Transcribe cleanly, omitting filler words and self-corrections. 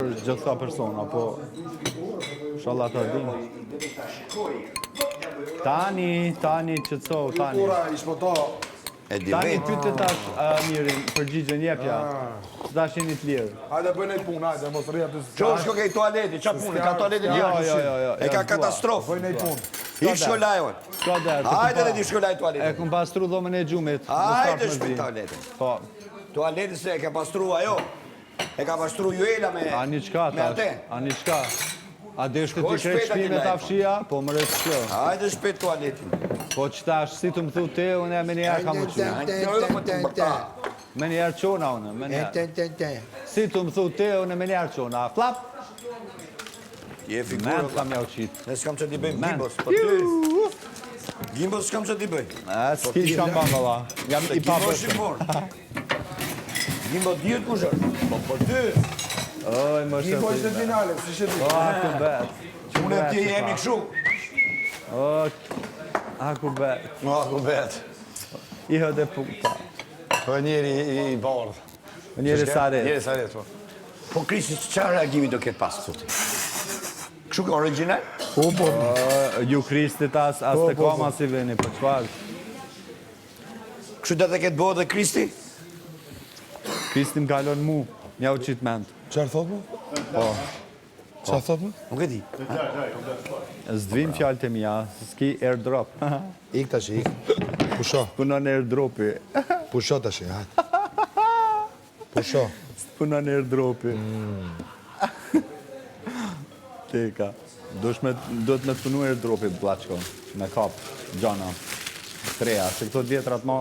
për gjitha persona, po inshallah ta dim. Tani qëtëso, tani. Kultura, ishpo Tani pyte tash mirin, përgjigjen jepja. Që tash jeni të lirë. Hajde bëjnë e punë, hajde, mos rria të... Qo shko ke i tualeti, qa punë, ka tualetin Jo. E ka katastrofë. Bëjnë e punë. I shkollajon. Ska derë. Hajde dhe ti shkollaj E tualetin. këm pastru dhomën e gjumit. Hajde shpit tualetin. Po. Tualetin se e ka pastru ajo. E ka pastru Juela me... Ani qka me atë. tash? Ani qka? A deshte Shko ti krejt shpejt shpime ati ta lajma. fshia? Po më rëtë kjo. Hajde shpit tualetin. Po që tash, si të më thu te, unë e me njerë kam më quna. Me njerë qona unë, me njerë. Si të më thu te, unë e me njerë qona. Flap! Je Men figurë. kam jau qitë. Ne s'kam që t'i bëjmë Men. gimbos, po ty. Gimbos s'kam që t'i bëj. S'ki shkam ban, valla. Jam i Gimbos papërshëm. shimor. Gimbos dhjetë kushër. Po për ty. Oj, më Një po ishte shëtë. finale, si shëti. O, aku bet. Unë e ti jemi këshu. O, aku bet. No, ku bet. I hëde puta. Po njeri i bardh. Njeri saret. Njeri saret, po. Po Krisi, çfarë reagimi do ketë pas sot? Kështu ka original? Ju Kristit as të koma si veni, për qfar? Kështu do të ketë bëhet dhe Kristi? Kristi më kalon mu, nja u qitë mend. Qarë thot mu? Po, Qarë thot mu? Nuk e di. s'dvin fjallë të mija, s'ki airdrop. Ik tash, ik. Pusho, Punon airdropi. pusho tash, hajde. Pusho. Punon airdropi. Teka. Do të me të punu airdropi, Blaçko. Me kap, gjana. Treja, se këto djetrat ma